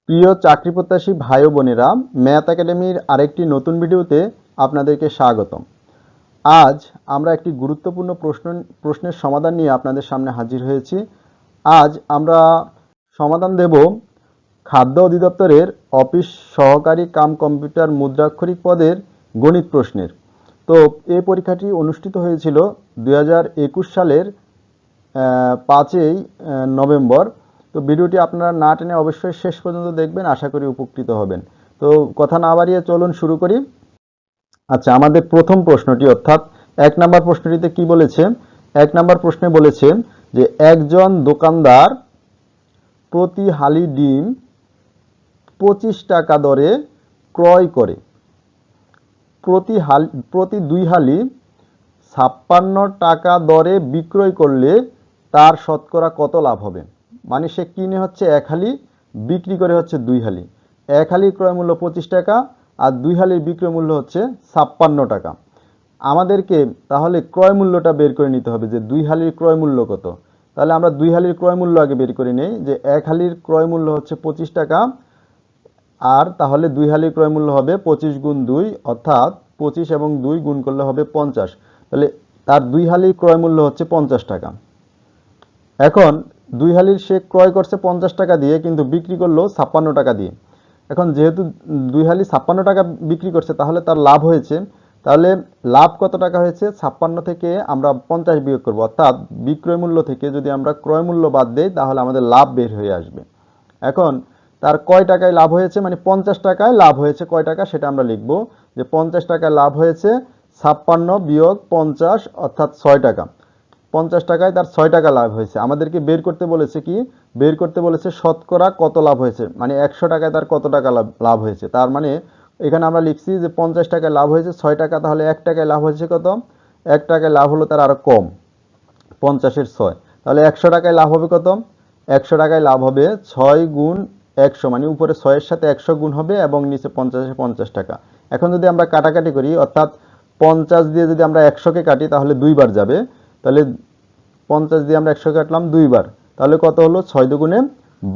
প্রিয় চাকরি প্রত্যাশী ভাই ও বোনেরা, ম্যাথ একাডেমির আরেকটি নতুন ভিডিওতে আপনাদেরকে স্বাগতম। আজ আমরা একটি গুরুত্বপূর্ণ প্রশ্নের সমাধান নিয়ে আপনাদের সামনে হাজির হয়েছি। আজ আমরা সমাধান দেব খাদ্য অধিদপ্তরের অফিস সহকারী কাম কম্পিউটার মুদ্রাক্ষরিক পদের গণিত প্রশ্নের। তো এই পরীক্ষাটি অনুষ্ঠিত হয়েছিল 2021 সালের 5ই নভেম্বর। তো ভিডিওটি আপনারা না টেনে অবশ্যই শেষ পর্যন্ত দেখবেন, আশা করি উপকৃত হবেন। তো কথা না বাড়িয়ে চলুন শুরু করি। আচ্ছা, আমাদের প্রথম প্রশ্নটি অর্থাৎ 1 নম্বর প্রশ্নটিতে কি বলেছে? 1 নম্বর প্রশ্নে বলেছে যে একজন দোকানদার প্রতি হালি ডিম 25 টাকা দরে ক্রয় করে। প্রতি 2 হালি 56 টাকা দরে বিক্রয় করলে তার শতকরা কত লাভ হবে? মানে সে কিনে হচ্ছে 1 হালি, বিক্রি করে হচ্ছে 2 হালি। 1 হালির ক্রয় মূল্য 25 টাকা আর 2 হালির বিক্রয় মূল্য হচ্ছে 56 টাকা। আমাদেরকে তাহলে ক্রয় মূল্যটা বের করে নিতে হবে যে 2 হালির ক্রয় মূল্য কত। তাহলে আমরা 2 হালির ক্রয় মূল্য আগে বের করে নেই, যে 1 হালির ক্রয় মূল্য হচ্ছে 25 টাকা, আর তাহলে 2 হালির ক্রয় মূল্য হবে 25 গুণ 2, অর্থাৎ 25 এবং 2 গুণ করলে হবে 50। তাহলে তার 2 হালির ক্রয় মূল্য হচ্ছে 50 টাকা। এখন 2 হালির সে ক্রয় করছে 50 টাকা দিয়ে, কিন্তু বিক্রি করলো 56 টাকা দিয়ে। এখন যেহেতু 2 হালি 56 টাকা বিক্রি করছে, তাহলে তার লাভ হয়েছে। তাহলে লাভ কত টাকা হয়েছে? 56 থেকে আমরা 50 বিয়োগ করব, অর্থাৎ বিক্রয় মূল্য থেকে যদি আমরা ক্রয় মূল্য বাদ দেই তাহলে আমাদের লাভ বের হয়ে আসবে। এখন তার কয় টাকায় লাভ হয়েছে, মানে 50 টাকায় লাভ হয়েছে কয় টাকা সেটা আমরা লিখব, যে 50 টাকায় লাভ হয়েছে 56 বিয়োগ 50, অর্থাৎ 6 টাকা। 50 টাকায় তার 6 টাকা লাভ হয়েছে। আমাদেরকে বের করতে বলেছে কি? বের করতে বলেছে শতকরা কত লাভ হয়েছে, মানে 100 টাকায় তার কত টাকা লাভ হয়েছে। তার মানে এখানে আমরা লিখছি যে 50 টাকায় লাভ হয়েছে 6 টাকা, তাহলে 1 টাকায় লাভ হয়েছে কত? 1 টাকায় লাভ হলো তার আরো কম, 50-এর 6। তাহলে 100 টাকায় লাভ হবে কত? 100 টাকায় লাভ হবে 6 গুণ 100, মানে উপরে 6-এর সাথে 100 গুণ হবে এবং নিচে 50-এ 50 টাকা। এখন যদি আমরা কাটাকাটি করি, অর্থাৎ 50 দিয়ে যদি আমরা 100কে কাটি তাহলে 2 বার যাবে। তাহলে 50 দিয়ে আমরা 100 কাটলাম 2 বার, তাহলে কত হলো? 6 দুগুণে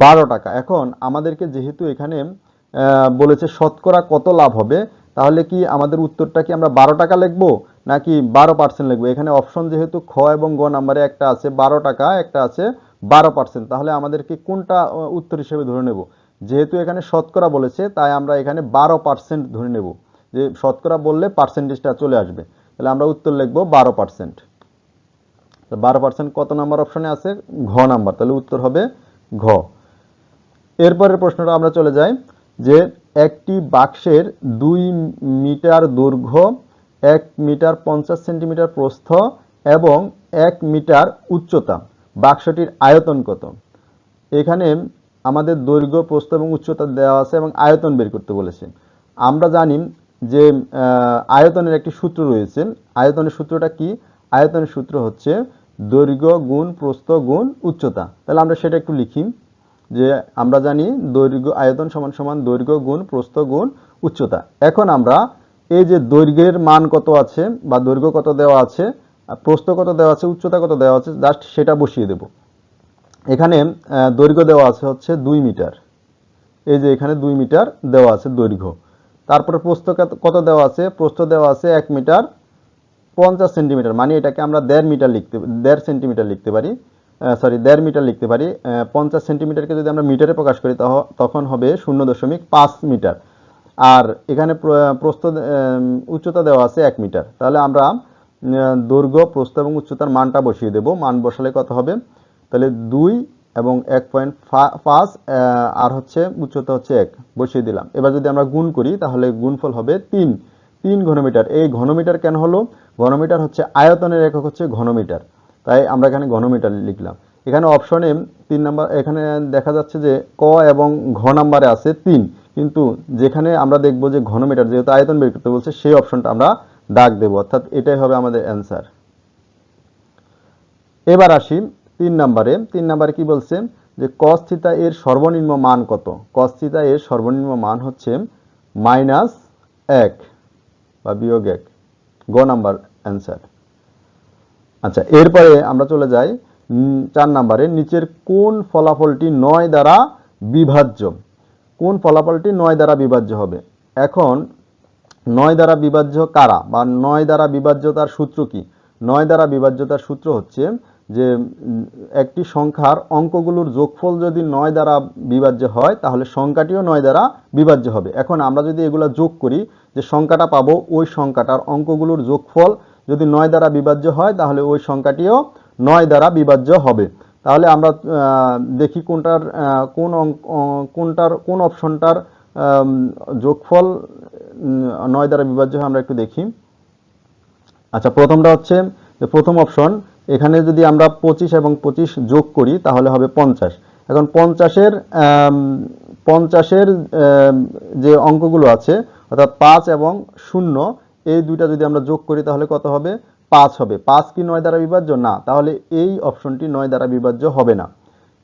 12 টাকা। এখন আমাদেরকে যেহেতু এখানে বলেছে শতকরা কত লাভ হবে, তাহলে কি আমাদের উত্তরটা কি আমরা 12 টাকা লিখবো নাকি 12% লিখবো? এখানে অপশন যেহেতু খ এবং গ নাম্বারে একটা আছে 12 টাকা, একটা আছে 12%, তাহলে আমাদেরকে কোনটা উত্তর হিসেবে ধরে নেব? যেহেতু এখানে শতকরা বলেছে, তাই আমরা এখানে 12% ধরে নেব, যে শতকরা বললে পার্সেন্টেজটা চলে আসবে। তাহলে আমরা উত্তর লিখবো 12%। 12% কত নাম্বার অপশনে আছে? ঘ নাম্বার। তাহলে উত্তর হবে ঘ। এরপরের প্রশ্নটা আমরা চলে যাই, যে একটি বাক্সের 2 মিটার দৈর্ঘ্য, 1 মিটার 50 সেন্টিমিটার প্রস্থ এবং 1 মিটার উচ্চতা, বাক্সটির আয়তন কত? এখানে আমাদের দৈর্ঘ্য, প্রস্থ এবং উচ্চতা দেওয়া আছে এবং আয়তন বের করতে বলেছে। আমরা জানি যে আয়তনের একটি সূত্র রয়েছে। আয়তনের সূত্রটা কি? আয়তনের সূত্র হচ্ছে দৈর্ঘ্য গুণ প্রস্থ গুণ উচ্চতা। তাহলে আমরা সেটা একটু লিখি, যে আমরা জানি দৈর্ঘ্য আয়তন সমান সমান দৈর্ঘ্য গুণ প্রস্থ গুণ উচ্চতা। এখন আমরা এই যে দৈর্ঘ্যের মান কত আছে বা দৈর্ঘ্য কত দেওয়া আছে, প্রস্থ কত দেওয়া আছে, উচ্চতা কত দেওয়া আছে, জাস্ট সেটা বসিয়ে দেব। এখানে দৈর্ঘ্য দেওয়া আছে হচ্ছে 2 মিটার, এই যে এখানে 2 মিটার দেওয়া আছে দৈর্ঘ্য। তারপরে প্রস্থ কত দেওয়া আছে? প্রস্থ দেওয়া আছে 1 মিটার 50 সেন্টিমিটার, মানে এটাকে আমরা 1.5 সেন্টিমিটার লিখতে পারি, 1.5 মিটার লিখতে পারি। 50 সেন্টিমিটারকে যদি আমরা মিটারে প্রকাশ করি তখন হবে 0.5 মিটার। আর এখানে প্রস্থ উচ্চতা দেওয়া আছে 1 মিটার। তাহলে আমরা দৈর্ঘ্য, প্রস্থ এবং উচ্চতার মানটা বসিয়ে দেব। মান বসালে কত হবে? তাহলে 2 এবং 1.5 আর হচ্ছে উচ্চতা হচ্ছে 1, বসিয়ে দিলাম। এবার যদি আমরা গুণ করি তাহলে গুণফল হবে 3 ঘনমিটার। এই ঘনমিটার কেন হলো? ঘনমিটার হচ্ছে আয়তনের একক হচ্ছে ঘনমিটার, তাই আমরা এখানে ঘনমিটার লিখলাম। এখানে অপশনে 3 নাম্বার, এখানে দেখা যাচ্ছে যে ক এবং ঘ নাম্বারে আছে 3, কিন্তু যেখানে আমরা দেখব যে ঘনমিটার, যেহেতু আয়তন বের করতে বলছে, সেই অপশনটা আমরা দাগ দেব, অর্থাৎ এটাই হবে আমাদের অ্যান্সার। এবার আসি 3 নাম্বারে। 3 নাম্বারে কি বলছে? যে cos থিটা এর সর্বনিম্ন মান কত? cos থিটা এর সর্বনিম্ন মান হচ্ছে -1 বা -1, গ নাম্বার অ্যান্সার। আচ্ছা, এরপরে আমরা চলে যাই 4 নাম্বারে। নিচের কোন ফলাফলটি 9 দ্বারা বিভাজ্য? কোন ফলাফলটি 9 দ্বারা বিভাজ্য হবে। এখন 9 দ্বারা বিভাজ্য কারা বা 9 দ্বারা বিভাজ্যতার সূত্র কি? 9 দ্বারা বিভাজ্যতার সূত্র হচ্ছে যে একটি সংখ্যার অঙ্কগুলোর যোগফল যদি 9 দ্বারা বিভাজ্য হয় তাহলে সংখ্যাটিও 9 দ্বারা বিভাজ্য হবে। এখন আমরা যদি এগুলা যোগ করি, যে সংখ্যাটা পাবো ওই সংখ্যাটার অঙ্কগুলোর যোগফল যদি 9 দ্বারা বিভাজ্য হয় তাহলে ওই সংখ্যাটিও 9 দ্বারা বিভাজ্য হবে। তাহলে আমরা দেখি কোন অপশনটার যোগফল 9 দ্বারা বিভাজ্য হয় আমরা একটু দেখি। আচ্ছা, প্রথমটা হচ্ছে যে প্রথম অপশন, এখানে যদি আমরা 25 এবং 25 যোগ করি তাহলে হবে 50। এখন 50-এর যে অঙ্কগুলো আছে অর্থাৎ 5 এবং 0 এই দুইটা যদি আমরা যোগ করি তাহলে কত হবে? 5 হবে। 5 কি 9 দ্বারা বিভাজ্য? না, তাহলে এই অপশনটি 9 দ্বারা বিভাজ্য হবে না।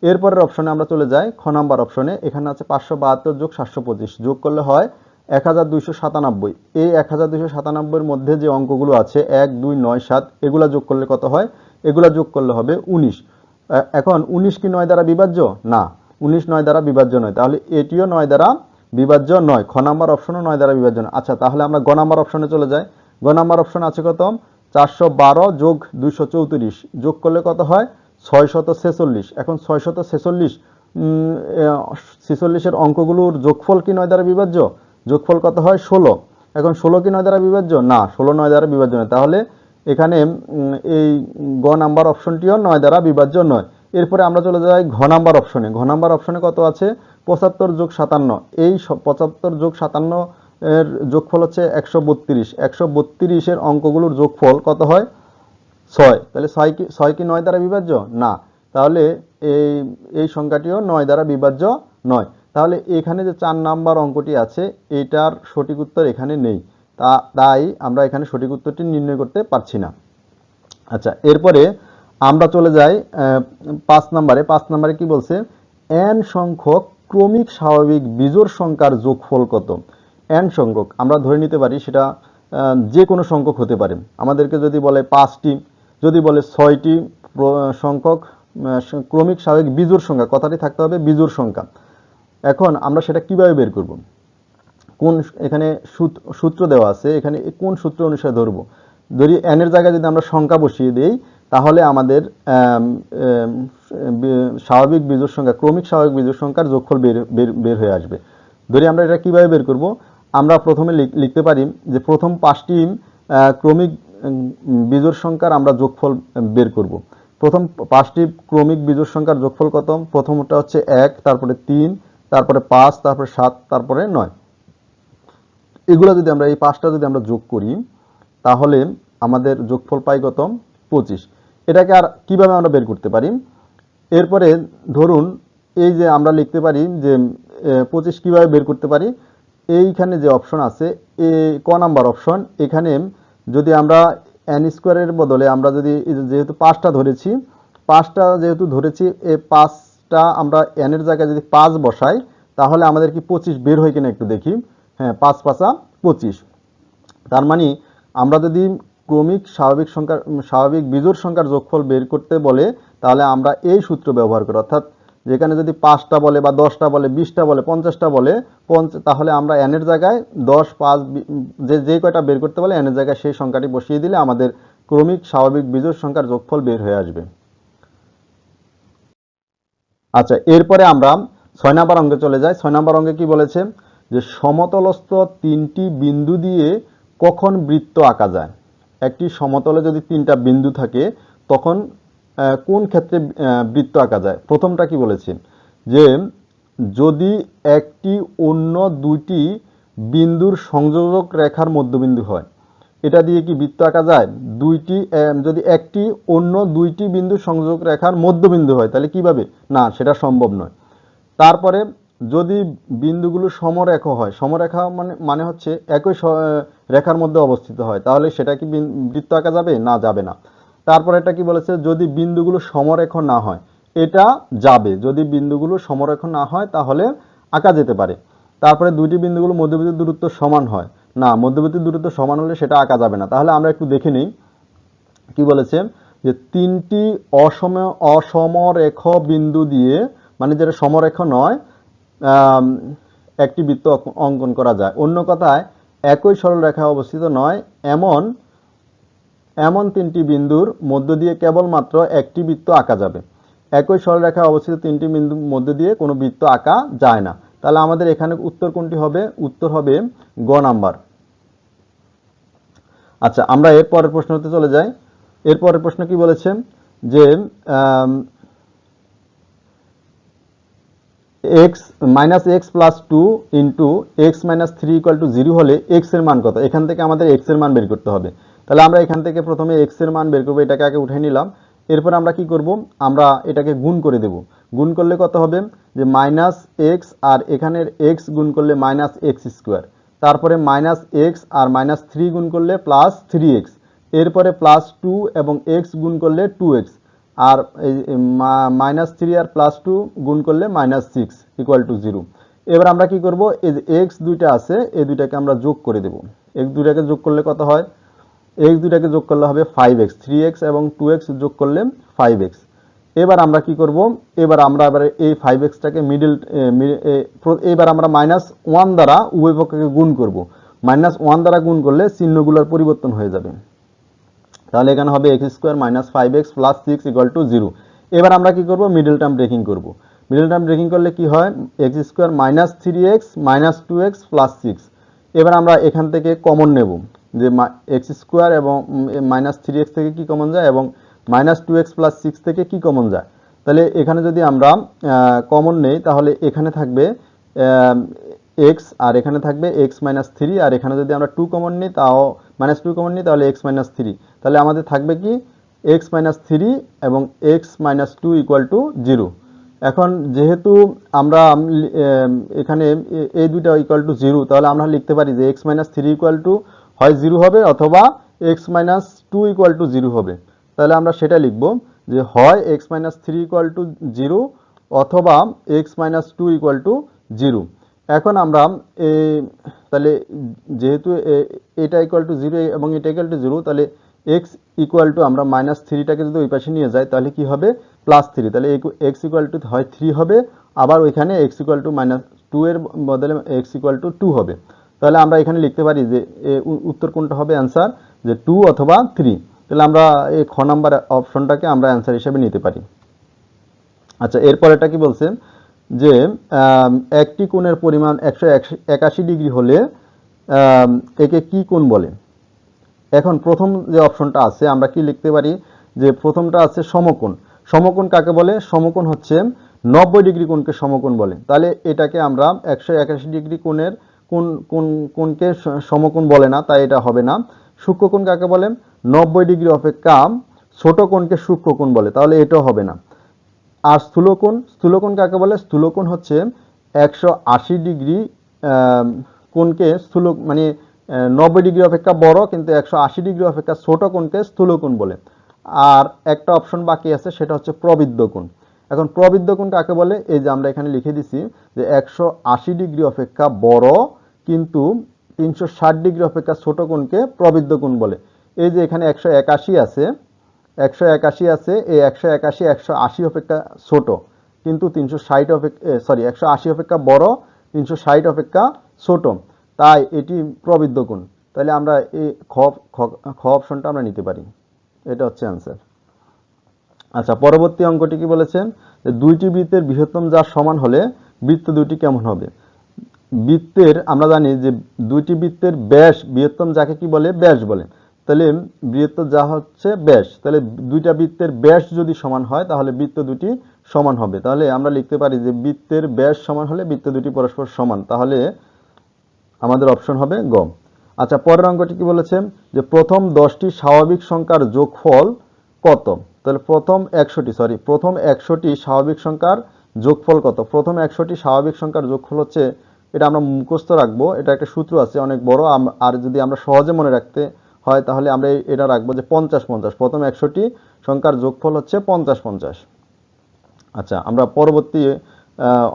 এরপরের অপশনে আমরা চলে যাই, খ নাম্বার অপশনে। এখানে আছে 572 যোগ 725 যোগ করলে হয় 1297। এই 1297 মধ্যে যে অঙ্কগুলো আছে 1, 2, 9, 7 এগুলা যোগ করলে কত হয়? এগুলা যোগ করলে হবে 19। এখন 19 কি 9 দ্বারা বিভাজ্য? না, 19 9 দ্বারা বিভাজ্য নয়, তাহলে এটিও 9 দ্বারা বিভাজ্য নয়। খ নাম্বার অপশনও 9 দ্বারা বিভাজ্য নয়। আচ্ছা, তাহলে আমরা গ নাম্বার অপশনে চলে যাই। গ নাম্বার অপশন আছে কত? 412 যোগ 234 যোগ করলে কত হয়? 646। এখন 646 অঙ্কগুলোর যোগফল কি 9 দ্বারা বিভাজ্য? যোগফল কত হয়? 16। এখন 16 কি 9 দ্বারা বিভাজ্য? না, 16 9 দ্বারা বিভাজ্য নয়, তাহলে এখানে এই গ নাম্বার অপশনটিও 9 দ্বারা বিভাজ্য নয়। এরপরে আমরা চলে যাই ঘ নাম্বার অপশনে। ঘ নাম্বার অপশনে কত আছে? 75 যোগ 57। এই 75 যোগ 57 এর যোগফল হচ্ছে 132। 132 এর অঙ্কগুলোর যোগফল কত হয়? 6। তাহলে 6 কি 9 দ্বারা বিভাজ্য? না, তাহলে এই সংখ্যাটিও 9 দ্বারা বিভাজ্য নয়। তাহলে এখানে যে 4 নাম্বার অঙ্কটি আছে এটার সঠিক উত্তর এখানে নেই, তাই আমরা এখানে সঠিক উত্তরটি নির্ণয় করতে পারছি না। আচ্ছা, এরপরে আমরা চলে যাই 5 নাম্বারে। 5 নাম্বারে কি বলছে? n সংখ্যক ক্রমিক স্বাভাবিক বিজোড় সংখ্যার যোগফল কত? n সংখ্যক আমরা ধরে নিতে পারি সেটা যে কোনো সংখ্যক হতে পারে। আমাদেরকে যদি বলে 5টি, যদি বলে 6টি সংখ্যক ক্রমিক স্বাভাবিক বিজোড় সংখ্যা, কথাটি থাকতে হবে বিজোড় সংখ্যা। এখন আমরা সেটা কিভাবে বের করব? এখানে সূত্র দেওয়া আছে, এখানে কোন সূত্র অনুসারে ধরবো? ধরি n এর জায়গায় যদি আমরা সংখ্যা বসিয়ে দেই তাহলে আমাদের স্বাভাবিক বিজোড় সংখ্যা, ক্রমিক স্বাভাবিক বিজোড় সংখ্যার যোগফল বের হয়ে আসবে। ধরি আমরা এটা কিভাবে বের করব? আমরা প্রথমে লিখতে পারি যে প্রথম 5টি ক্রমিক বিজোড় সংখ্যার আমরা যোগফল বের করব। প্রথম 5টি ক্রমিক বিজোড় সংখ্যার যোগফল কত? প্রথমটা হচ্ছে 1, তারপরে 3, তারপরে 5, তারপরে 7, তারপরে 9। এগুলো যদি আমরা এই 5টা যদি আমরা যোগ করি তাহলে আমাদের যোগফল পাই কত? 25। এটাকে আর কিভাবে আমরা বের করতে পারি? এরপরে ধরুন এই যে আমরা লিখতে পারি যে 25 কিভাবে বের করতে পারি? এইখানে যে অপশন আছে ক নাম্বার অপশন, এখানে যদি আমরা n স্কোয়ারের বদলে আমরা যদি যেহেতু 5টা ধরেছি, 5টা যেহেতু ধরেছি এই 5টা আমরা n এর জায়গায় যদি 5 বসাই তাহলে আমাদের কি 25 বের হয় কিনা একটু দেখি। হ্যাঁ, 5 5 25। তার মানে আমরা যদি ক্রমিক স্বাভাবিক বিজোড় সংখ্যার যোগফল বের করতে বলে তাহলে আমরা এই সূত্র ব্যবহার করি, অর্থাৎ যেখানে যদি 5টা বলে বা 10টা বলে, 20টা বলে, 50টা বলে, তাহলে আমরা n এর জায়গায় 10, 5 যে কয়টা বের করতে বলে n এর জায়গায় সেই সংখ্যাটি বসিয়ে দিলে আমাদের ক্রমিক স্বাভাবিক বিজোড় সংখ্যার যোগফল বের হয়ে আসবে। আচ্ছা, এরপরে আমরা 6 নাম্বার অঙ্কে চলে যাই। 6 নাম্বার অঙ্কে কি বলেছে? যে সমতলস্থ 3টি বিন্দু দিয়ে কখন বৃত্ত আঁকা যায়? একটি সমতলে যদি 3টা বিন্দু থাকে তখন কোন ক্ষেত্রে বৃত্ত আঁকা যায়? প্রথমটা কি বলেছে? যে যদি একটি অন্য দুইটি বিন্দুর সংযোজক রেখার মধ্যবিন্দু হয়, এটা দিয়ে কি বৃত্ত আঁকা যায়? যদি একটি অন্য দুইটি বিন্দু সংযোজক রেখার মধ্যবিন্দু হয় তাহলে কিভাবে? না, সেটা সম্ভব নয়। তারপরে যদি বিন্দুগুলো সমরেখ হয়, সমরেখা মানে হচ্ছে একই রেখার মধ্যে অবস্থিত হয়, তাহলে সেটা কি বৃত্ত আঁকা যাবে? না, যাবে না। তারপরে এটা কি বলেছে? যদি বিন্দুগুলো সমরেখ না হয়, এটা যাবে। যদি বিন্দুগুলো সমরেখ না হয় তাহলে আঁকা যেতে পারে। তারপরে দুইটি বিন্দুগুলো মধ্যবর্তী দূরত্ব সমান হয়, না, মধ্যবর্তী দূরত্ব সমান হলে সেটা আঁকা যাবে না। তাহলে আমরা একটু দেখে নিই কি বলেছে। যে 3টি অসমরেখ বিন্দু দিয়ে, মানে যেটা সমরেখ নয়, একটি বৃত্ত অঙ্কন করা যায়। অন্য কথায় একই সরলরেখায় অবস্থিত নয় এমন তিনটি বিন্দুর মধ্য দিয়ে কেবলমাত্র একটি বৃত্ত আঁকা যাবে। একই সরলরেখায় অবস্থিত তিনটি বিন্দুর মধ্য দিয়ে কোনো বৃত্ত আঁকা যায় না। তাহলে আমাদের এখানে উত্তর কোনটি হবে? উত্তর হবে গ নাম্বার। আচ্ছা, আমরা এর পরের প্রশ্নতে চলে যাই। এর পরের প্রশ্ন কি বলেছে যে -x+2 ইন্টু x-3 হলে x এর মান কত? এখান থেকে আমাদের x এর মান বের করতে হবে। তাহলে আমরা এখান থেকে প্রথমে x এর মান বের করবো, এটাকে আগে উঠে নিলাম। এরপর আমরা কি করব? আমরা এটাকে গুণ করে দেব। গুণ করলে কত হবে? যে -x আর এখানের x গুণ করলে -x², তারপরে -x আর -3 গুণ করলে +3x, এরপরে +2 এবং x গুণ করলে 2x, আর -3 আর +2 গুণ করলে -6 = 0। এবার আমরা কি করব? এই যে x দুইটা আছে, এই দুইটাকে আমরা যোগ করে দেব। x দুইটাকে যোগ করলে কত হয়? x দুইটাকে যোগ করলে হবে 5x, 3x এবং 2x যোগ করলে 5x। এবার আমরা কি করব? এবার এই 5x টাকে এবার আমরা -1 দ্বারা উভয় পক্ষকে গুণ করব। -1 দ্বারা গুণ করলে চিহ্নগুলোর পরিবর্তন হয়ে যাবে। তাহলে এখানে হবে x² - 5x + 6 = 0। এবার আমরা কি করব? মিডল টার্ম ব্রেকিং করব। মিডল টার্ম ব্রেকিং করলে কি হয়? x² - 3x - 2x + 6। এবার আমরা এখান থেকে কমন নেব, যে x² এবং -3x থেকে কি কমন যায় এবং -2x + 6 থেকে কি কমন যায়। তাহলে এখানে যদি আমরা কমন নেই, তাহলে এখানে থাকবে x আর এখানে থাকবে x - 3, আর এখানে যদি আমরা 2 কমন নিই, তাও -2 কমন নিই, তাহলে x - 3। তাহলে আমাদের থাকবে কি? x - 3 এবং x - 2 = 0। এখন যেহেতু আমরা এখানে এই দুইটা =0, তাহলে আমরা লিখতে পারি যে x - 3 হয় 0 হবে অথবা x - 2 0 হবে। তাহলে আমরা সেটা লিখব যে হয় x - 3 0 অথবা x - 2 0। এখন আমরা তাহলে যেহেতু এটা =0 এবং এটা =0, তাহলে x আমরা -3টাকে যদি ওই পাশে নিয়ে যাই, তাহলে কি হবে? +3। তাহলে x হয় 3 হবে, আবার ওইখানে x -2 এর বদলে x 2 হবে। তাহলে আমরা এখানে লিখতে পারি যে উত্তর কোনটা হবে? অ্যান্সার যে 2 অথবা 3। তাহলে আমরা এই খ নাম্বার অপশনটাকে আমরা অ্যান্সার হিসেবে নিতে পারি। আচ্ছা, এরপর এটা কি বলছে যে একটি কোণের পরিমাণ 181 ডিগ্রি হলে একে কি কোণ বলে? এখন প্রথম যে অপশনটা আছে, আমরা কি লিখতে পারি? যে প্রথমটা আছে সমকোণ। সমকোণ কাকে বলে? সমকোণ হচ্ছে 90 ডিগ্রি কোণকে সমকোণ বলে। তাহলে এটাকে আমরা 181 ডিগ্রি কোণকে সমকোণ বলে না, তাই এটা হবে না। সূক্ষ্মকোণ কাকে বলে? 90 ডিগ্রি অপেক্ষা ছোট কোণকে সূক্ষ্মকোণ বলে, তাহলে এটাও হবে না। আর স্থূলকোণ কাকে বলে? স্থূলকোণ হচ্ছে 180 ডিগ্রি কোণকে মানে 90 ডিগ্রি অপেক্ষা বড় কিন্তু 180 ডিগ্রি অপেক্ষা ছোট কোণকে স্থূলকোণ বলে। আর একটা অপশন বাকি আছে, সেটা হচ্ছে প্রবৃদ্ধ কোণ। এখন প্রবৃদ্ধ কোণ কাকে বলে? এই যে আমরা এখানে লিখে দিছি যে 180 ডিগ্রি অপেক্ষা বড় কিন্তু 360 ডিগ্রি অপেক্ষা ছোট কোণকে প্রবৃদ্ধ কোণ বলে। এই যে এখানে 181 আছে, এই 181 180 অপেক্ষা ছোট কিন্তু 180 অপেক্ষা বড়, 360 অপেক্ষা ছোট, তাই এটি প্রবৃদ্ধ কোণ। তাহলে আমরা এই খ অপশনটা আমরা নিতে পারি। এটা হচ্ছে অ্যান্সার। আচ্ছা, পরবর্তী অঙ্কটি কি বলেছেন? যে দুইটি বৃত্তের বৃহত্তম যা সমান হলে বৃত্ত দুটি কেমন হবে? বৃত্তের আমরা জানি যে দুইটি বৃত্তের ব্যাস বৃহত্তম যাকে কি বলে? ব্যাস বলে। তাহলে বৃত্ত যা হচ্ছে ব্যাস, তাহলে দুইটা বৃত্তের ব্যাস যদি সমান হয়, তাহলে বৃত্ত দুটি সমান হবে। তাহলে আমরা লিখতে পারি যে বৃত্তের ব্যাস সমান হলে বৃত্ত দুটি পরস্পর সমান। তাহলে আমাদের অপশন হবে গ। আচ্ছা, পরের অঙ্কটি কি বলেছে? যে প্রথম 10টি স্বাভাবিক সংখ্যার যোগফল কত? তাহলে প্রথম 100টি স্বাভাবিক সংখ্যার যোগফল কত? প্রথম 100টি স্বাভাবিক সংখ্যার যোগফল হচ্ছে, এটা আমরা মুখস্থ রাখবো, এটা একটা সূত্র আছে অনেক বড়, আর যদি আমরা সহজে মনে রাখতে হয় তাহলে আমরা এটা রাখবো যে 50-50। প্রথম 100টি সংখ্যার যোগফল হচ্ছে 50-50। আচ্ছা, আমরা পরবর্তী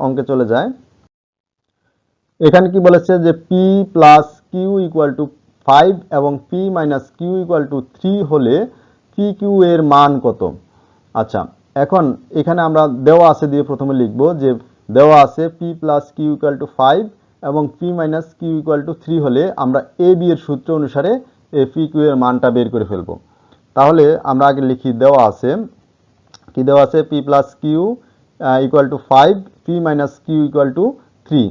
অঙ্কে চলে যাই। এখানে কি বলেছে? যে p + q = 5 এবং p - q = 3 হলে pq এর মান কত? আচ্ছা, এখন এখানে আমরা দেওয়া আছে দিয়ে প্রথমে লিখব যে দেওয়া আছে p + q = 5 এবং p minus q equal to 3 হলে আমরা এ বি এর সূত্র অনুসারে এই পি কিউ এর মানটা বের করে ফেলব। তাহলে আমরা আগে লিখি, দেওয়া আছে কি দেওয়া আছে, p plus q equal to 5, p minus q equal to 3।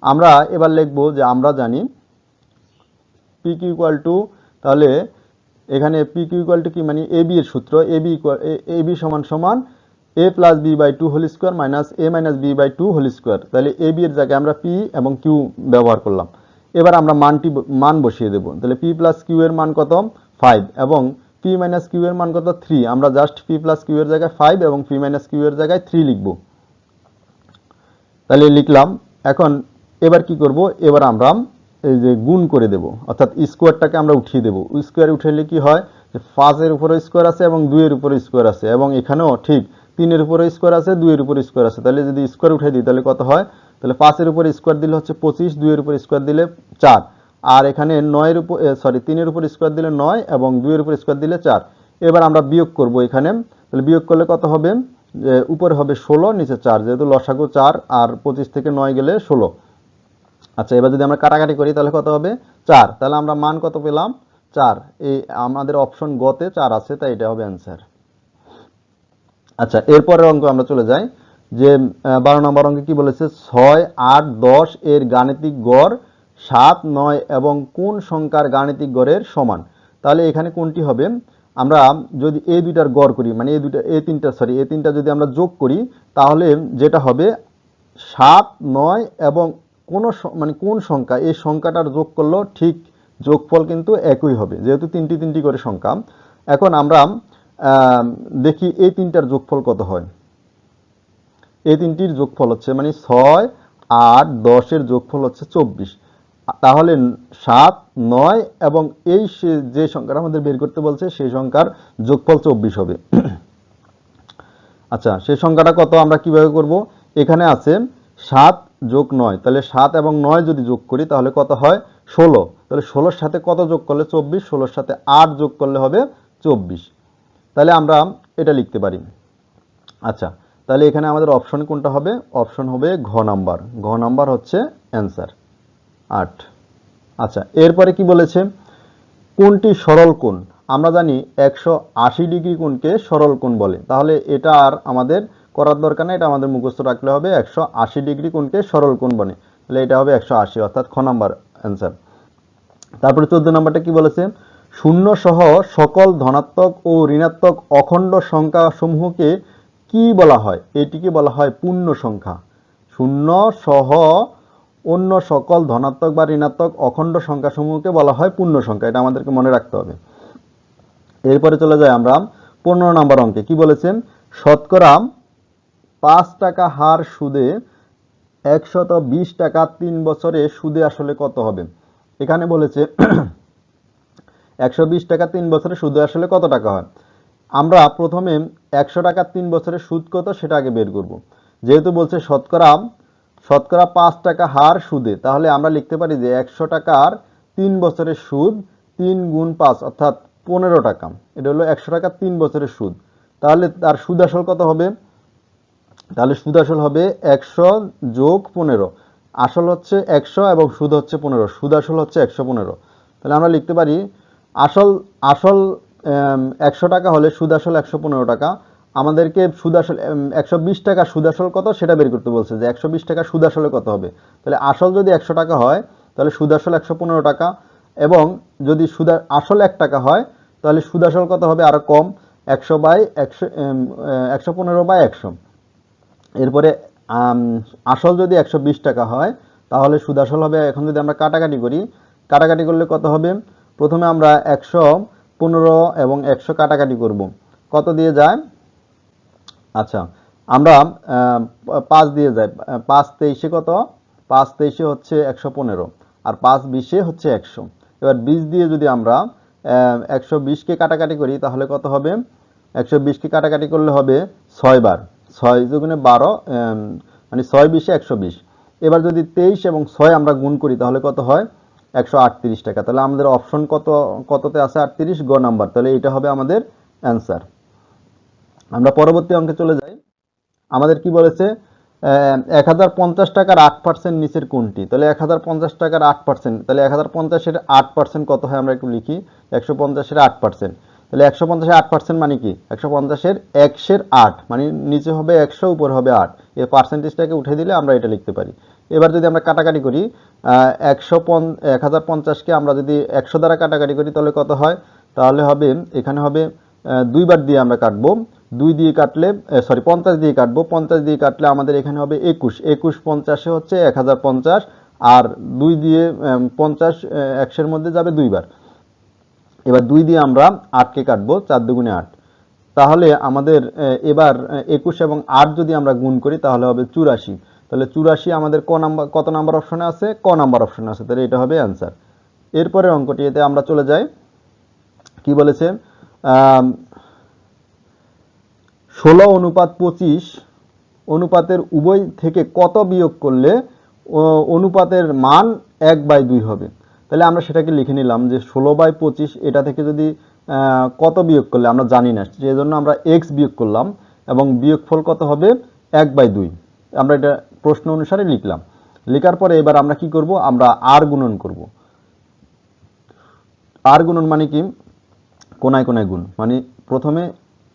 আমরা এবার লিখবো যে আমরা জানি পি কিউ ইকুয়াল টু, তাহলে এখানে পি কিউ ইকুয়াল টু কি, মানে এ বি এর সূত্র, এ বি সমান সমান A plus B by 2 whole square minus A minus B by 2 whole square. তাহলে এ বি এর জায়গায় আমরা পি এবং কিউ ব্যবহার করলাম। এবার আমরা মান বসিয়ে দেব। তাহলে পি প্লাস কিউ এর মান কত, 5, এবং পি মাইনাস কিউ এর মান কত, 3। আমরা জাস্ট পি প্লাস কিউ এর জায়গায় 5 এবং পি মাইনাস কিউ এর জায়গায় 3 লিখব। তাহলে লিখলাম। এখন এবার কি করব, এবার আমরা এই যে গুণ করে দেব, অর্থাৎ স্কোয়ারটাকে আমরা উঠিয়ে দেব। স্কোয়ার উঠাইলে কি হয়, যে 5 এর উপরে স্কোয়ার আছে এবং 2 এর উপরে স্কোয়ার আছে, এবং এখানেও ঠিক 3 এর উপরে স্কোয়ার আছে, 2 এর উপরে স্কোয়ার আছে। তাহলে যদি স্কোয়ার উঠাই দিই তাহলে কত হয়, তাহলে 5 এর উপরে স্কোয়ার দিলে হচ্ছে 25, 2 এর উপরে স্কোয়ার দিলে 4, আর এখানে 9 এর উপর 3 এর উপর স্কোয়ার দিলে 9 এবং 2 এর উপর স্কোয়ার দিলে 4। এবার আমরা বিয়োগ করব এখানে। তাহলে বিয়োগ করলে কত হবে, যে উপরে হবে 16, নিচে 4, যেহেতু লসাগু 4 আর 25 থেকে 9 গেলে 16। আচ্ছা, এবার যদি আমরা কাটাকাটি করি তাহলে কত হবে, 4। তাহলে আমরা মান কত পেলাম, 4। এই আমাদের অপশন গতে 4 আছে, তাই এটা হবে অ্যান্সার। আচ্ছা, এরপরের অঙ্ক আমরা চলে যাই, যে 12 নম্বর অঙ্কে কি বলেছে, 6, 8, 10 এর গাণিতিক গড় 7, 9 এবং কোন সংখ্যার গাণিতিক গড়ের সমান। তাহলে এখানে কোনটি হবে, আমরা যদি এই দুইটার গড় করি, মানে এই তিনটা যদি আমরা যোগ করি, তাহলে যেটা হবে 7, 9 এবং কোন সংখ্যা, এই সংখ্যাটার যোগ করলেও ঠিক যোগফল কিন্তু একই হবে, যেহেতু তিনটি করে সংখ্যা। এখন আমরা দেখি এই তিনটার যোগফল কত হয়। এই তিনটির যোগফল হচ্ছে, মানে 6, 8, 10 এর যোগফল হচ্ছে 24। তাহলে 7, 9 এবং এই যে সংখ্যাটা আমাদের বের করতে বলছে সেই সংখ্যার যোগফল 24 হবে। আচ্ছা, সেই সংখ্যাটা কত আমরা কিভাবে করব, এখানে আছে 7 যোগ 9, তাহলে 7 এবং 9 যদি যোগ করি তাহলে কত হয়, 16। তাহলে 16-র সাথে কত যোগ করলে 24, 16-র সাথে 8 যোগ করলে হবে 24। তাহলে আমরা এটা লিখতে পারি। আচ্ছা, তাহলে এখানে আমাদের অপশন কোনটা হবে, অপশন হবে ঘ নাম্বার। ঘ নাম্বার হচ্ছে অ্যান্সার, 8। আচ্ছা, এরপরে কি বলেছে, কোনটি সরল কোণ। আমরা জানি 180 ডিগ্রি কোণকে সরল কোণ বলে। তাহলে এটা আর আমাদের করার দরকার নেই, এটা আমাদের মুখস্থ রাখলে হবে। 180 ডিগ্রি কোণকে সরল কোণ বলে, তাহলে এটা হবে 180, অর্থাৎ খ নাম্বার অ্যান্সার। তারপরে 14 নাম্বারটা কি বলেছে, শূন্য সহ সকল ধনাত্মক ও ঋণাত্মক অখণ্ড সংখ্যা সমূহকে কি বলা হয়, এটিকে বলা হয় পূর্ণ সংখ্যা। শূন্য সহ অন্য সকল ধনাত্মক বা ঋণাত্মক অখণ্ড সংখ্যা সমূহকে বলা হয় পূর্ণ সংখ্যা, এটা আমাদেরকে মনে রাখতে হবে। এরপরে চলে যাই আমরা 15 নম্বর অঙ্কে। কি বলেছেন, শতকরা 5 টাকা হার সুদে 120 টাকা 3 বছরে সুদে আসলে কত হবে। এখানে বলেছে 120 টাকা 3 বছরে সুদে আসলে কত টাকা হয়। আমরা প্রথমে 100 টাকা 3 বছরের সুদ কত সেটা আগে বের করব। যেহেতু বলছে শতকরা 5 টাকা হার সুদে, তাহলে আমরা লিখতে পারি যে 100 টাকার 3 বছরের সুদ 3 গুণ 5 অর্থাৎ 15 টাকা। এটা হলো 100 টাকা 3 বছরের সুদ। তাহলে তার সুদ আসল কত হবে, তাহলে সুদ আসল হবে 100 যোগ 15। আসল হচ্ছে 100 এবং সুদ হচ্ছে 15, সুদ আসল হচ্ছে 115। তাহলে আমরা লিখতে পারি আসল 100 টাকা হলে সুদ আসল 115 টাকা। আমাদেরকে সুদ আসল 120 টাকা সুদ আসল কত সেটা বের করতে বলছে, যে 120 টাকা সুদ আসলে কত হবে। তাহলে আসল যদি 100 টাকা হয় তাহলে সুদ আসল 115 টাকা, এবং যদি সুদ আসল 1 টাকা হয় তাহলে সুদ আসল কত হবে, আরো কম, 115/100। এরপরে আসল যদি 120 টাকা হয় তাহলে সুদ আসল হবে, এখন যদি আমরা কাটাকাটি করি, কাটাকাটি করলে কত হবে, প্রথমে আমরা 115 এবং 100 কাটাকাটি করব, কত দিয়ে যায়, আচ্ছা আমরা 5 দিয়ে যায়, 5 23 কত, 5 23 হচ্ছে 115, আর 5 20 হচ্ছে 100। এবার 20 দিয়ে যদি আমরা 120-কে কাটাকাটি করি তাহলে কত হবে, 120-কে কাটাকাটি করলে হবে 6 বার, 6 দুগুণে 12, মানে 6 20 120। এবার যদি 23 এবং 6 আমরা গুণ করি তাহলে কত হয়, 138 টাকা। তাহলে আমাদের অপশন কততে আছে, 38, গ নাম্বার। তাহলে এটা হবে আমাদের অ্যান্সার। আমরা পরবর্তী অঙ্কে চলে যাই। আমাদের কি বলেছে, 1050 টাকার 8% নিচের কোনটি? তাহলে 1050 টাকার 8%, তাহলে 1050-এর 8% কত হয় আমরা একটু লিখি। 150-এর 8%, তাহলে 150-এর 8% মানে কি? 150-এর 1/8 মানে নিচে হবে 100, উপর হবে 8। এই পার্সেন্টেজটাকে উঠে দিলে আমরা এটা লিখতে পারি। এবার যদি আমরা কাটাকাটি করি, 1050-কে আমরা যদি 100 দ্বারা কাটাকাটি করি তাহলে কত হয়? তাহলে হবে এখানে হবে 2 বার দিয়ে আমরা কাটবো, 2 দিয়ে কাটলে 50 দিয়ে কাটবো, 50 দিয়ে কাটলে আমাদের এখানে হবে 21, 21 50-এ হচ্ছে 1050, আর 2 দিয়ে 50 100-এর মধ্যে যাবে 2 বার। এবার 2 দিয়ে আমরা 8কে কাটবো, 4 দুগুণে 8। তাহলে আমাদের এবার 21 এবং 8 যদি আমরা গুণ করি তাহলে হবে 84। তাহলে 84 আমাদের কত নাম্বার অপশনে আছে? ক নাম্বার অপশনে আছে, তাহলে এটা হবে অ্যান্সার। এরপরের অঙ্কটি, এতে আমরা চলে যাই। কি বলেছে? 16:25 অনুপাতের উভয় থেকে কত বিয়োগ করলে অনুপাতের মান 1/2 হবে? তাহলে আমরা সেটাকে লিখে নিলাম যে 16/25 এটা থেকে যদি কত বিয়োগ করলে আমরা জানি না, সেজন্য আমরা x বিয়োগ করলাম এবং বিয়োগফল কত হবে? 1/2। আমরা এটা প্রশ্ন অনুসারে লিখলাম। লেখার পরে এবার আমরা কি করব? আমরা r গুণন করব। r গুণন মানে কি? কোণায় কোণায় গুণ, মানে প্রথমে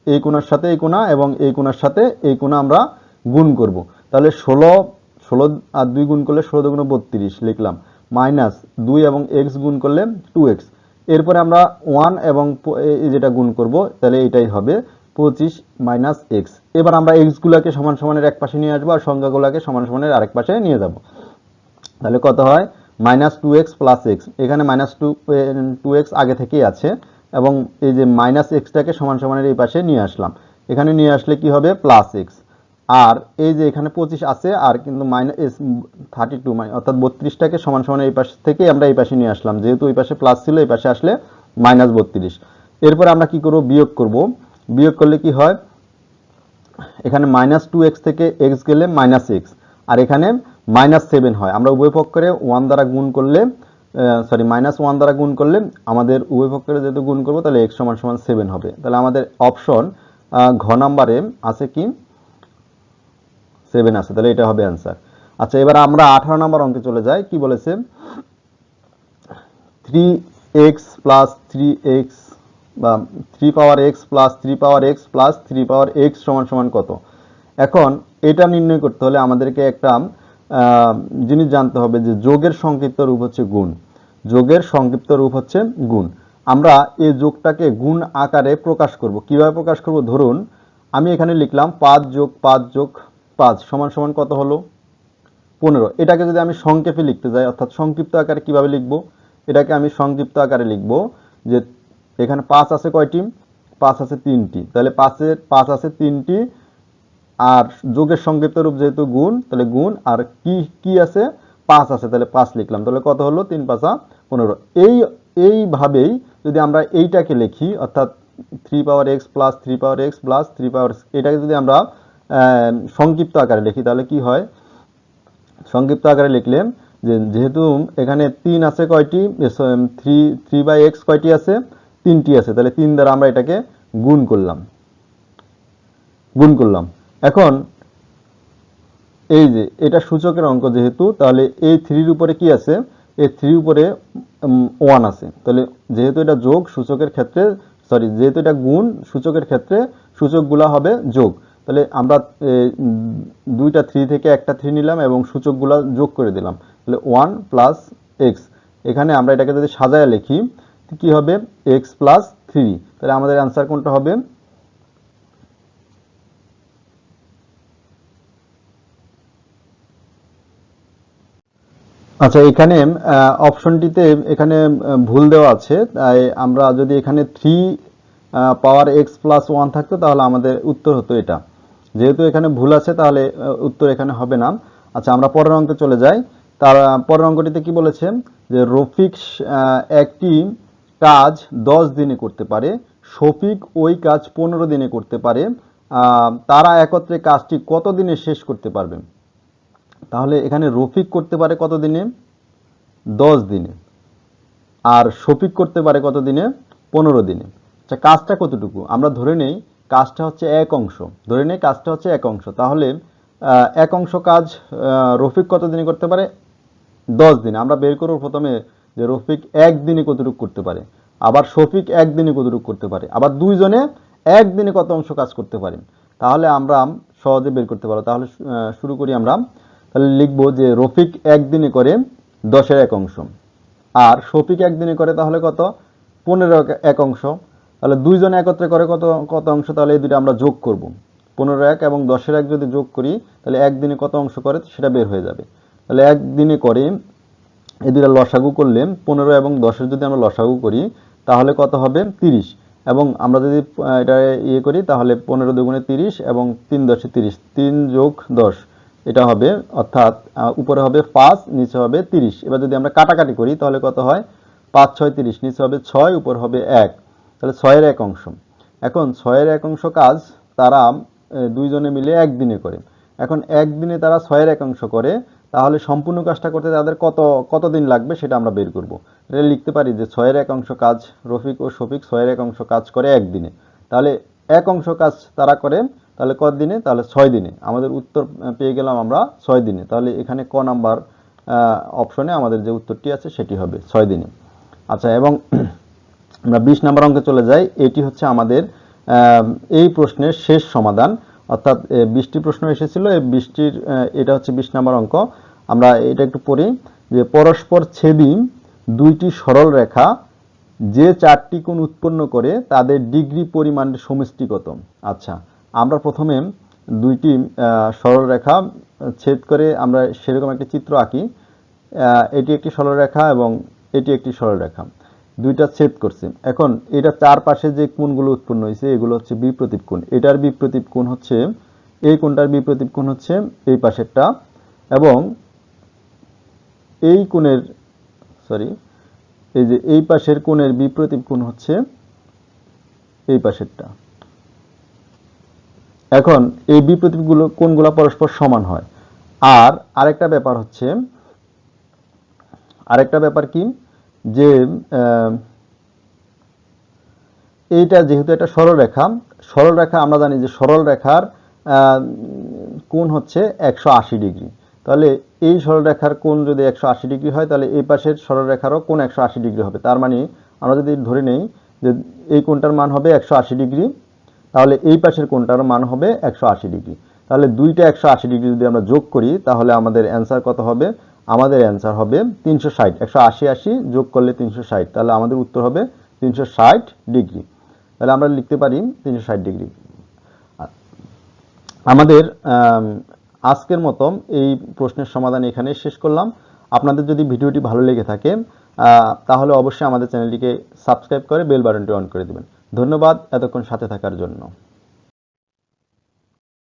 এই কোণার সাথে এই কোণা এবং এই কোণার সাথে এই কোণা আমরা গুণ করব। তাহলে 16 আর 2 গুণ করলে 16 দুগুণে 32 লিখলাম, মাইনাস 2 এবং x গুণ করলে 2x। এরপরে আমরা 1 এবং যেটা গুণ করব, তাহলে এটাই হবে 25 মাইনাস x। এবার আমরা x গুলাকে সমান সমানের এক পাশে নিয়ে আসবো আর সংখ্যাগুলোকে সমান সমানের আরেক পাশে নিয়ে যাব। তাহলে কত হয়? Minus 2x plus x. এখানে মাইনাস 2x আগে থেকেই আছে এবং এই যে মাইনাস এক্সটাকে সমান সমানের এই পাশে নিয়ে আসলাম। এখানে নিয়ে আসলে কি হবে? Plus x. আর এই যে এখানে 25 আছে আর কিন্তু মাইনাস 32 মানে অর্থাৎ 32টাকে সমান সমানের এই পাশ থেকে আমরা এই পাশে নিয়ে আসলাম, যেহেতু এই পাশে প্লাস ছিল এই পাশে আসলে মাইনাস 32। এরপর আমরা কি করব? বিয়োগ করব। বিয়োগ করলে কি হয়? এখানে মাইনাস 2x থেকে x গেলে মাইনাস এক্স, আর এখানে মাইনাস 7 হয়। আমরা উভয় পক্ষে 1 দ্বারা গুণ করলে মাইনাস 1 দ্বারা গুণ করলে আমাদের উভয় পক্ষে যেহেতু গুণ করবো তাহলে x সমান সমান 7 হবে। তাহলে আমাদের অপশন ঘ নাম্বারে আছে কি? 7 আছে, তাহলে এটা হবে অ্যান্সার। আচ্ছা, এবার আমরা 18 নম্বর অঙ্কে চলে যাই। কি বলেছে? 3x প্লাস 3x বা 3 পাওয়ার x প্লাস 3 পাওয়ার x প্লাস 3 পাওয়ার x সমান সমান কত? এখন এটা নির্ণয় করতে হলে আমাদেরকে একটা জিনিস জানতে হবে যে যোগের সংক্ষিপ্ত রূপ হচ্ছে গুণ। যোগের সংক্ষিপ্ত রূপ হচ্ছে গুণ। আমরা এই যোগটাকে গুণ আকারে প্রকাশ করব। কিভাবে প্রকাশ করব? ধরুন আমি এখানে লিখলাম 5 যোগ 5 যোগ 5 সমান সমান কত হলো? 15। এটাকে যদি আমি সংক্ষেপে লিখতে যাই অর্থাৎ সংক্ষিপ্ত আকারে কিভাবে লিখব? এটাকে আমি সংক্ষিপ্ত আকারে লিখব যে এখানে 5 আছে কয়টি? 5 আছে 3টি। তাহলে 5 আছে 3টি, আর যোগের সংক্ষিপ্ত রূপ যেহেতু গুণ, তাহলে গুণ, আর কি আছে? 5 আছে, তাহলে 5 লিখলাম। তাহলে কত হলো? 3 5 15। এইভাবেই যদি আমরা এইটাকে লিখি অর্থাৎ 3 পাওয়ার x প্লাস 3 পাওয়ার x প্লাস 3 পাওয়ার, এটাকে যদি আমরা সংক্ষিপ্ত আকারে লিখি তাহলে কি হয়? সংক্ষিপ্ত আকারে লিখলে যেহেতু এখানে 3 আছে কয়টি? 3/x কয়টি আছে? 3টি আছে। তাহলে 3 দ্বারা আমরা এটাকে গুণ করলাম। এখন এই যে এটা সূচকের অঙ্ক যেহেতু, তাহলে এই 3-র উপরে কি আছে? এই 3 উপরে 1 আছে। তাহলে যেহেতু এটা যোগ, সূচকের ক্ষেত্রে যেহেতু এটা গুণ, সূচকের ক্ষেত্রে সূচকগুলা হবে যোগ। তাহলে আমরা দুইটা 3 থেকে একটা 3 নিলাম এবং সূচকগুলা যোগ করে দিলাম। তাহলে 1 প্লাস x। এখানে আমরা এটাকে যদি সাজায় লিখি কি হবে? x plus 3। তাহলে আমাদের অ্যান্সার কোনটা হবে? আচ্ছা, এখানে অপশনটিতে এখানে ভুল দেওয়া আছে। তাই আমরা যদি এখানে 3 পাওয়ার x প্লাস 1 থাকতো তাহলে আমাদের উত্তর হতো এটা। যেহেতু এখানে ভুল আছে তাহলে উত্তর এখানে হবে না। আচ্ছা, আমরা পরের অঙ্কে চলে যাই। তার পরের অঙ্কটিতে কি বলেছে? যে রফিক একটি কাজ 10 দিনে করতে পারে, শফিক ওই কাজ 15 দিনে করতে পারে, তারা একত্রে কাজটি কত দিনে শেষ করতে পারবে? তাহলে এখানে রফিক করতে পারে কত দিনে? 10 দিনে। আর শফিক করতে পারে কত দিনে? 15 দিনে। আচ্ছা, কাজটা কতটুকু? আমরা ধরে নেই কাজটা হচ্ছে 1 অংশ। তাহলে এক অংশ কাজ রফিক কত দিনে করতে পারে? 10 দিনে। আমরা বের করব প্রথমে যে রফিক একদিনে কতটুকু করতে পারে, আবার শফিক একদিনে কতটুকু করতে পারে, আবার দুইজনে একদিনে কত অংশ কাজ করতে পারে। তাহলে আমরা সহজে বের করতে পারবো। তাহলে শুরু করি আমরা। তাহলে লিখবো যে রফিক একদিনে করে 10-এর 1 অংশ, আর শফিক একদিনে করে তাহলে কত? 15 এক অংশ। তাহলে দুইজনে একত্রে করে কত কত অংশ? তাহলে এই দুটো আমরা যোগ করব। 15-1 এবং 10-এর 1 যদি যোগ করি তাহলে একদিনে কত অংশ করে সেটা বের হয়ে যাবে। তাহলে একদিনে করে এই দুটো লসাগু করলে 15 এবং 10-এর যদি আমরা লসাগু করি তাহলে কত হবে? 30। এবং আমরা যদি এটা ইয়ে করি তাহলে 15 দুগুণে 30 এবং 3 10-এ 30, 3 যোগ 10 এটা হবে, অর্থাৎ উপরে হবে 5, নিচে হবে 30। এবার যদি আমরা কাটাকাটি করি তাহলে কত হয়? 5 6 30, নিচে হবে 6, উপর হবে 1, তাহলে 6-এর 1 অংশ। এখন 6-এর 1 অংশ কাজ তারা দুইজনে মিলে একদিনে করে। এখন একদিনে তারা 6-এর 1 অংশ করে, তাহলে সম্পূর্ণ কাজটা করতে তাদের কত দিন লাগবে সেটা আমরা বের করব। এটা লিখতে পারি যে 6-এর 1 অংশ কাজ রফিক ও শফিক 6-এর 1 অংশ কাজ করে একদিনে। তাহলে 1 অংশ কাজ তারা করে তাহলে কত দিনে? তাহলে 6 দিনে। আমাদের উত্তর পেয়ে গেলাম আমরা 6 দিনে। তাহলে এখানে ক নাম্বার অপশনে আমাদের যে উত্তরটি আছে সেটি হবে 6 দিনে। আচ্ছা, এবং আমরা 20 নাম্বার অঙ্কে চলে যাই। এটি হচ্ছে আমাদের এই প্রশ্নের শেষ সমাধান, অর্থাৎ 20টি প্রশ্ন এসেছিল, এই 20টির এটা হচ্ছে 20 নাম্বার অঙ্ক। আমরা এটা একটু পড়ি যে পরস্পর ছেদি দুইটি সরল রেখা যে 4টি কোণ উৎপন্ন করে তাদের ডিগ্রি পরিমাণের সমষ্টি কত? আচ্ছা, আমরা প্রথমে দুইটি সরল রেখা ছেদ করে আমরা সেরকম একটা চিত্র আঁকি। এটি একটি সরল রেখা এবং এটি একটি সরল রেখা, দুইটা ছেদ করছে। এখন এটা চারপাশে যে কোণগুলো উৎপন্ন হয়েছে এগুলো হচ্ছে বিপ্রতীপ কোণ। এটার বিপ্রতীপ কোণ হচ্ছে এই কোণটার বিপ্রতীপ কোণ হচ্ছে এই পাশেরটা, এবং এই কোণের এই যে এই পাশের কোণের বিপ্রতীপ কোণ হচ্ছে এই পাশেরটা। এখন এই বিপ্রতীপ কোণগুলো পরস্পর সমান হয়। আর আরেকটা ব্যাপার কি যে এইটা যেহেতু একটা সরল রেখা আমরা জানি যে সরল রেখার কোণ হচ্ছে 180 ডিগ্রি। তাহলে এই সরল রেখার কোণ যদি 180 ডিগ্রি হয় তাহলে এই পাশের সরল রেখারও কোণ 180 ডিগ্রি হবে। তার মানে আমরা যদি ধরে নেই যে এই কোণটার মান হবে 180 ডিগ্রি, তাহলে এই পাশের কোণটার মান হবে 180 ডিগ্রি। তাহলে দুইটা 180 ডিগ্রি যদি আমরা যোগ করি তাহলে আমাদের অ্যান্সার কত হবে? আমাদের অ্যান্সার হবে 360। 180 80 যোগ করলে 360, তাহলে আমাদের উত্তর হবে 360 ডিগ্রি। তাহলে আমরা লিখতে পারি 360 ডিগ্রি। আমাদের আজকের মতো এই প্রশ্নের সমাধান এখানে শেষ করলাম। আপনাদের যদি ভিডিওটি ভালো লেগে থাকে তাহলে অবশ্যই আমাদের চ্যানেলটিকে সাবস্ক্রাইব করে বেল বাটনটি অন করে দেবেন। ধন্যবাদ এতক্ষণ সাথে থাকার জন্য।